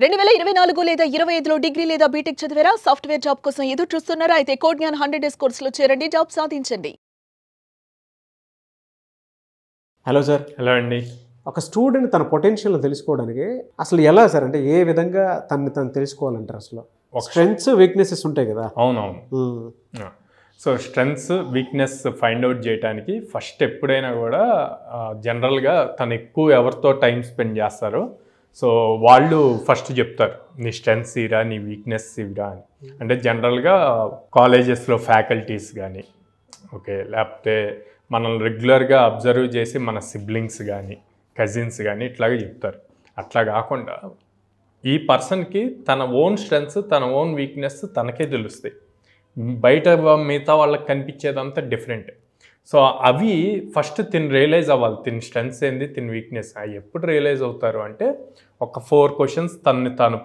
2024 లేదా 25లో డిగ్రీ లేదా బీటెక్ చదివారా? సాఫ్ట్‌వేర్ జాబ్ కోసం ఎదురు చూస్తున్నారా? అయితే కోడ్ జ్ఞాన్ 100 డేస్ కోర్సులో చేరండి, జాబ్ సాధించండి. Hello sir. హలో అండి. ఒక స్టూడెంట్ తన పొటెన్షియల్ని తెలుసుకోవడానికి అసలు ఎలా సార్, అంటే ఏ విధంగా తను తెలుసుకోవాలంటారు? అసలు స్ట్రెంగ్స్ వీక్నెసెస్ ఉంటాయి కదా. అవునవును. So strengths weakness find out చేయడానికి ఫస్ట్ ఎప్పుడైనా కూడా జనరల్గా తను ఎక్కువ ఎవరితో టైం స్పెండ్ చేస్తారో సో వాళ్ళు ఫస్ట్ చెప్తారు నీ స్ట్రెంగ్స్ ఇరా, నీ వీక్నెస్ ఇరా అని. అంటే జనరల్గా కాలేజెస్లో ఫ్యాకల్టీస్ కానీ ఓకే, లేకపోతే మనల్ని రెగ్యులర్గా అబ్జర్వ్ చేసి మన సిబ్లింగ్స్ కానీ కజిన్స్ కానీ ఇట్లాగే చెప్తారు. అట్లా కాకుండా ఈ పర్సన్కి తన ఓన్ స్ట్రెంగ్స్ తన ఓన్ వీక్నెస్ తనకే తెలుస్తాయి. బయట మిగతా వాళ్ళకి కనిపించేదంతా డిఫరెంట్. సో అవి ఫస్ట్ తిని రియలైజ్ అవ్వాలి, తిని స్ట్రెంగ్స్ ఏంది, తిని వీక్నెస్. అవి ఎప్పుడు రియలైజ్ అవుతారు అంటే ఒక 4 క్వశ్చన్స్ తాను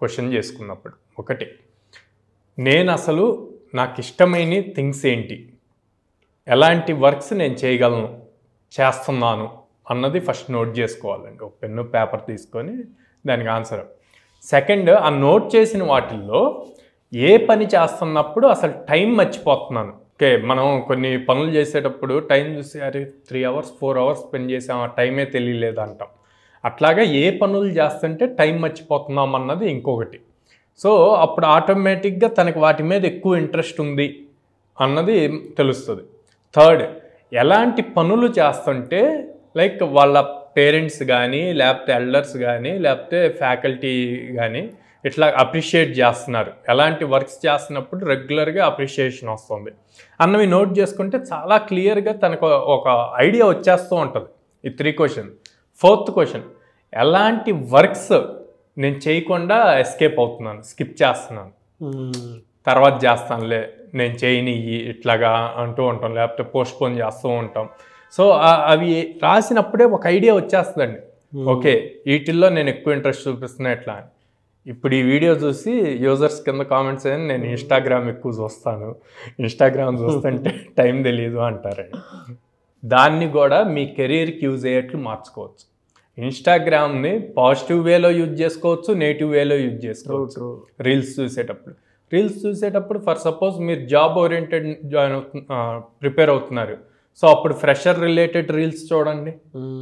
క్వశ్చన్ చేసుకున్నప్పుడు. ఒకటి, నేను అసలు నాకు ఇష్టమైన థింగ్స్ ఏంటి, ఎలాంటి వర్క్స్ నేను చేయగలను, చేస్తున్నాను అన్నది ఫస్ట్ నోట్ చేసుకోవాలండి. ఒక పెన్ను పేపర్ తీసుకొని దానికి ఆన్సర్. సెకండ్, ఆ నోట్ చేసిన వాటిల్లో ఏ పని చేస్తున్నప్పుడు అసలు టైం మర్చిపోతున్నాను. ఓకే, మనం కొన్ని పనులు చేసేటప్పుడు టైం చూసి అరే 3 hours 4 hours స్పెండ్ చేసాం, ఆ టైమే తెలియలేదు అంటాం. అట్లాగా ఏ పనులు చేస్తుంటే టైం మర్చిపోతున్నాం అన్నది ఇంకొకటి. సో అప్పుడు ఆటోమేటిక్గా తనకి వాటి మీద ఎక్కువ ఇంట్రెస్ట్ ఉంది అన్నది తెలుస్తుంది. థర్డ్, ఎలాంటి పనులు చేస్తుంటే లైక్ వాళ్ళ పేరెంట్స్ కానీ లేకపోతే ఎల్డర్స్ కానీ లేకపోతే ఫ్యాకల్టీ కానీ ఇట్లా అప్రిషియేట్ చేస్తున్నారు, ఎలాంటి వర్క్స్ చేస్తున్నప్పుడు రెగ్యులర్గా అప్రిషియేషన్ వస్తుంది అన్నవి నోట్ చేసుకుంటే చాలా క్లియర్గా తనకు ఒక ఐడియా వచ్చేస్తూ ఉంటుంది. ఈ 3 క్వశ్చన్. ఫోర్త్ క్వశ్చన్, ఎలాంటి వర్క్స్ నేను చేయకుండా ఎస్కేప్ అవుతున్నాను, స్కిప్ చేస్తున్నాను, తర్వాత చేస్తానులే, నేను చేయని ఇట్లాగా అంటూ ఉంటాం, లేకపోతే పోస్ట్పోన్ చేస్తూ ఉంటాం. సో అవి రాసినప్పుడే ఒక ఐడియా వచ్చేస్తుందండి. ఓకే, వీటిల్లో నేను ఎక్కువ ఇంట్రెస్ట్ చూపిస్తున్నా ఎట్లా అని. ఇప్పుడు ఈ వీడియో చూసి యూజర్స్ కింద కామెంట్స్ అయ్యి నేను ఇన్స్టాగ్రామ్ ఎక్కువ చూస్తాను, ఇన్స్టాగ్రామ్ చూస్తుంటే టైం తెలియదు అంటారండి. దాన్ని కూడా మీ కెరీర్కి యూజ్ అయ్యేట్లు మార్చుకోవచ్చు. ఇన్స్టాగ్రామ్ని పాజిటివ్ వేలో యూజ్ చేసుకోవచ్చు, నెగిటివ్ వేలో యూజ్ చేసుకోవచ్చు. రీల్స్ చూసేటప్పుడు ఫర్ సపోజ్ మీరు జాబ్ ఓరియంటెడ్ ప్రిపేర్ అవుతున్నారు, సో అప్పుడు ఫ్రెషర్ రిలేటెడ్ రీల్స్ చూడండి,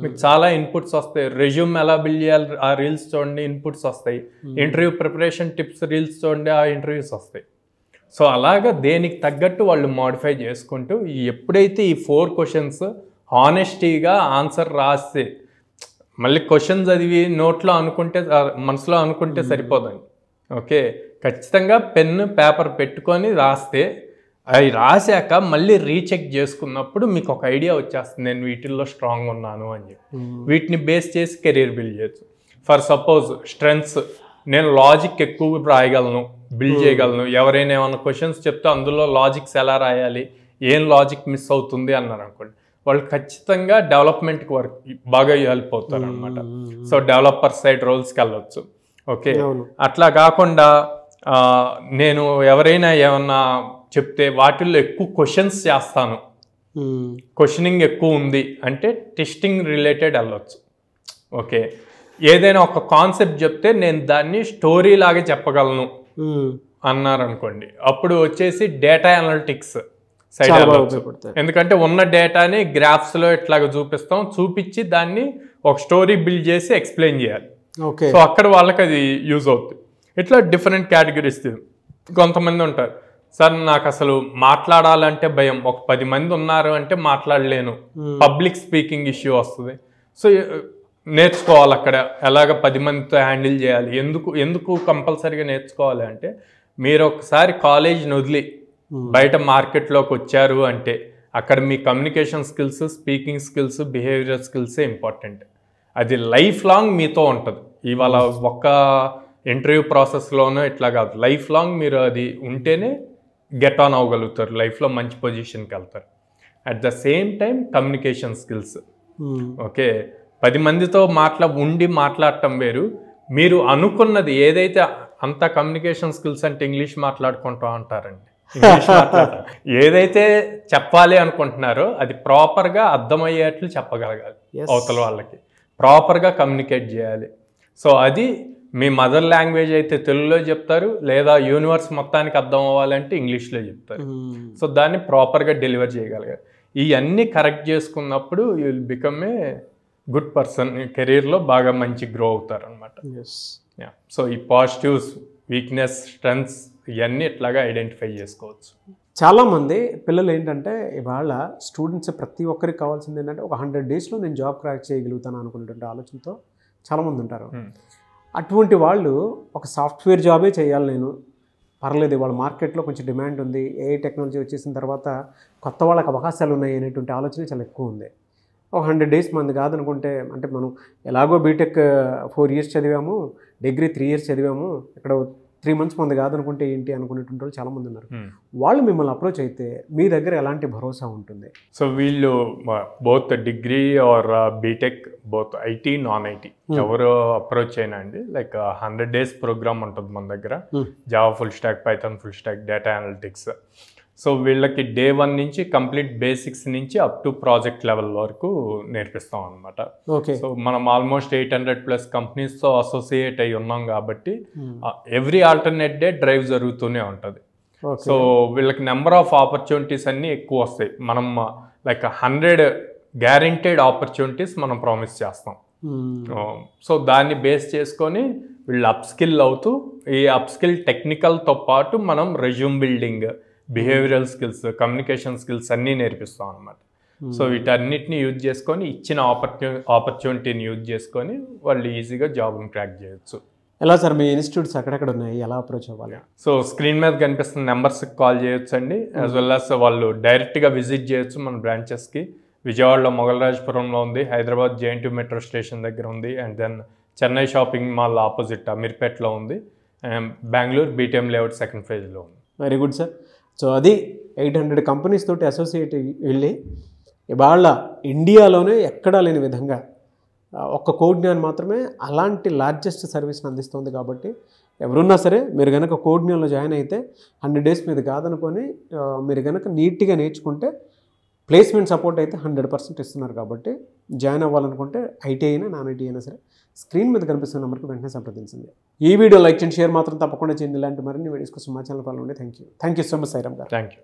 మీకు చాలా ఇన్పుట్స్ వస్తాయి. రెజ్యూమ్ ఎలా బిల్డ్ చేయాలి ఆ రీల్స్ చూడండి, ఇన్పుట్స్ వస్తాయి. ఇంటర్వ్యూ ప్రిపరేషన్ టిప్స్ రీల్స్ చూడండి, ఆ ఇంటర్వ్యూస్ వస్తాయి. సో అలాగా దేనికి తగ్గట్టు వాళ్ళు మోడిఫై చేసుకుంటూ ఎప్పుడైతే ఈ 4 క్వశ్చన్స్ హానెస్టీగా ఆన్సర్ రాస్తే, మళ్ళీ క్వశ్చన్ చదివి నోట్లో అనుకుంటే మనసులో అనుకుంటే సరిపోదండి. ఓకే, ఖచ్చితంగా పెన్ను పేపర్ పెట్టుకొని రాస్తే అవి రాశాక మళ్ళీ రీచెక్ చేసుకున్నప్పుడు మీకు ఒక ఐడియా వచ్చేస్తుంది, నేను వీటిల్లో స్ట్రాంగ్ ఉన్నాను అని చెప్పి. వీటిని బేస్ చేసి కెరీర్ బిల్డ్ చేయొచ్చు. ఫర్ సపోజ్ స్ట్రెంగ్స్, నేను లాజిక్ ఎక్కువ రాయగలను, బిల్డ్ చేయగలను. ఎవరైనా ఏమైనా క్వశ్చన్స్ చెప్తే అందులో లాజిక్స్ ఎలా రాయాలి, ఏం లాజిక్ మిస్ అవుతుంది అన్నారు అనుకోండి, వాళ్ళు ఖచ్చితంగా డెవలప్మెంట్కి వర్క్ బాగా హెల్ప్ అవుతారు అనమాట. సో డెవలపర్ సైడ్ రోల్స్కి వెళ్ళొచ్చు. ఓకే, అట్లా కాకుండా నేను ఎవరైనా ఏమన్నా చెప్తే వాటిల్లో ఎక్కువ క్వశ్చన్స్ చేస్తాను, క్వశ్చనింగ్ ఎక్కువ ఉంది అంటే టెస్టింగ్ రిలేటెడ్ వెళ్ళొచ్చు. ఓకే, ఏదైనా ఒక కాన్సెప్ట్ చెప్తే నేను దాన్ని స్టోరీ లాగా చెప్పగలను అన్నారనుకోండి, అప్పుడు వచ్చేసి డేటా అనలిటిక్స్ సైడ్ వెళ్ళొచ్చు. ఎందుకంటే ఉన్న డేటాని గ్రాఫ్స్లో ఇట్లాగా చూపించి దాన్ని ఒక స్టోరీ బిల్డ్ చేసి ఎక్స్ప్లెయిన్ చేయాలి. సో అక్కడ వాళ్ళకి అది యూజ్ అవుతుంది. ఇట్లా డిఫరెంట్ కేటగిరీస్. కొంతమంది ఉంటారు, సార్ నాకు అసలు మాట్లాడాలంటే భయం, ఒక 10 మంది ఉన్నారు అంటే మాట్లాడలేను, పబ్లిక్ స్పీకింగ్ ఇష్యూ వస్తుంది. సో నేర్చుకోవాలి అక్కడ ఎలాగ 10 మందితో హ్యాండిల్ చేయాలి. ఎందుకు కంపల్సరీగా నేర్చుకోవాలి అంటే, మీరు ఒకసారి కాలేజ్ని వదిలి బయట మార్కెట్లోకి వచ్చారు అంటే అక్కడ మీ communication skills, speaking skills, behaviour స్కిల్సే ఇంపార్టెంట్. అది లైఫ్ లాంగ్ మీతో ఉంటుంది. ఇవాళ ఒక్క ఇంటర్వ్యూ ప్రాసెస్లోనూ ఇట్లా కాదు, లైఫ్ లాంగ్ మీరు అది ఉంటేనే గెట్ ఆన్ అవ్వగలుగుతారు, లైఫ్లో మంచి పొజిషన్కి వెళ్తారు. At the same time communication skills. Okay, 10 మందితో మాట్లాడటం వేరు, మీరు అనుకున్నది ఏదైతే అంత కమ్యూనికేషన్ స్కిల్స్ అంటే ఇంగ్లీష్ మాట్లాడుకుంటాం అంటారండి. ఏదైతే చెప్పాలి అనుకుంటున్నారో అది ప్రాపర్గా అర్థమయ్యేట్లు చెప్పగలగాలి, అవతల వాళ్ళకి ప్రాపర్గా కమ్యూనికేట్ చేయాలి. సో అది మీ మదర్ లాంగ్వేజ్ అయితే తెలుగులో చెప్తారు, లేదా యూనివర్స్ మొత్తానికి అర్థం అవ్వాలంటే ఇంగ్లీష్లో చెప్తారు. సో దాన్ని ప్రాపర్గా డెలివర్ చేయగలిగారు. ఇవన్నీ కరెక్ట్ చేసుకున్నప్పుడు you will become a good person, కెరీర్లో బాగా మంచి గ్రో అవుతారు అనమాట. సో ఈ పాజిటివ్స్, వీక్నెస్, స్ట్రెంగ్స్ ఇవన్నీ ఇట్లాగా ఐడెంటిఫై చేసుకోవచ్చు. చాలామంది పిల్లలు ఏంటంటే ఇవాళ స్టూడెంట్స్ ప్రతి ఒక్కరికి కావాల్సింది ఏంటంటే ఒక 100 డేస్లో నేను జాబ్ క్రాక్ చేయగలుగుతాను అనుకునేటువంటి ఆలోచనతో చాలామంది ఉంటారు. అటువంటి వాళ్ళు ఒక సాఫ్ట్వేర్ జాబే చేయాలి, నేను పర్లేదు ఇవాళ మార్కెట్లో కొంచెం డిమాండ్ ఉంది, ఏఐ టెక్నాలజీ వచ్చేసిన తర్వాత కొత్త వాళ్ళకి అవకాశాలు ఉన్నాయి అనేటువంటి ఆలోచన చాలా ఎక్కువ ఉంది. ఒక 100 డేస్ మంది కాదనుకుంటే, అంటే మనం ఎలాగో బీటెక్ 4 years చదివాము, డిగ్రీ 3 years చదివాము, ఇక్కడ 3 months మంది కాదనుకుంటే ఏంటి అనుకునేటువంటి వాళ్ళు చాలామంది ఉన్నారు. వాళ్ళు మిమ్మల్ని అప్రోచ్ అయితే మీ దగ్గర ఎలాంటి భరోసా ఉంటుంది? సో వీళ్ళు both degree or BTech, both IT, non IT ఎవరు అప్రోచ్ అయినా అండి, లైక్ 100 days ప్రోగ్రామ్ ఉంటుంది మన దగ్గర. Java full stack, Python full stack, data analytics. So వీళ్ళకి day 1 నుంచి కంప్లీట్ బేసిక్స్ నుంచి అప్ టు ప్రాజెక్ట్ లెవెల్ వరకు నేర్పిస్తాం అనమాట. సో మనం ఆల్మోస్ట్ 800+ కంపెనీస్తో అసోసియేట్ అయి ఉన్నాం కాబట్టి ఎవ్రీ ఆల్టర్నేట్ డే డ్రైవ్ జరుగుతూనే ఉంటుంది. సో వీళ్ళకి నెంబర్ ఆఫ్ ఆపర్చునిటీస్ అన్నీ ఎక్కువ వస్తాయి. మనం లైక్ 100 గ్యారెంటెడ్ ఆపర్చునిటీస్ మనం ప్రామిస్ చేస్తాం. సో దాన్ని బేస్ చేసుకొని వీళ్ళు అప్స్కిల్ అవుతూ, ఈ అప్స్కిల్ టెక్నికల్తో పాటు మనం resume building, behavioural skills, communication skills అన్నీ నేర్పిస్తాం అనమాట. సో వీటన్నిటిని యూజ్ చేసుకొని, ఇచ్చిన ఆపర్చునిటీని యూజ్ చేసుకొని వాళ్ళు ఈజీగా జాబ్ని క్రాక్ చేయొచ్చు. ఎలా సార్ మీ ఇన్స్టిట్యూట్స్ అక్కడెక్కడ ఉన్నాయి, ఎలా అప్రోచ్ అవ్వాలి? సో స్క్రీన్ మీద కనిపిస్తున్న నెంబర్స్కి కాల్ చేయొచ్చు అండి, యాజ్ వెల్ యాజ్ వాళ్ళు డైరెక్ట్గా విజిట్ చేయొచ్చు మన బ్రాంచెస్కి. విజయవాడలో మొగల్రాజపురంలో ఉంది, హైదరాబాద్ JNT మెట్రో స్టేషన్ దగ్గర ఉంది, and then Chennai shopping mall opposite అమీర్పేట్లో ఉంది, Bengaluru BTM layout 2nd phase ఉంది. Very good sir. సో అది 800 కంపెనీస్ తోటి అసోసియేట్ వెళ్ళి ఇవాళ ఇండియాలోనే ఎక్కడా లేని విధంగా ఒక్క కోడ్ జ్ఞాన్ మాత్రమే అలాంటి లార్జెస్ట్ సర్వీస్ని అందిస్తుంది. కాబట్టి ఎవరున్నా సరే మీరు కనుక కోడ్ జ్ఞాన్లో జాయిన్ అయితే 100 days మీద కాదనుకొని మీరు కనుక నీట్గా నేర్చుకుంటే ప్లేస్మెంట్ సపోర్ట్ అయితే 100% ఇస్తున్నారు. కాబట్టి జాయిన్ అవ్వాలనుకుంటే ఐటీ అయినా నాన్ ఐటీ అయినా సరే స్క్రీన్ మీద కనిపిస్తున్న నెంబర్కి వెంటనే సంప్రదించండి. ఈ వీడియో లైక్ చేయండి, షేర్ మాత్రం తప్పకుండా చేయండి. ఇలాంటి మరిన్ని వీడియోస్ కోసం మా ఛానల్ ఫాలో అవ్వండి. Thank you so much Sairam గారు. Thank you.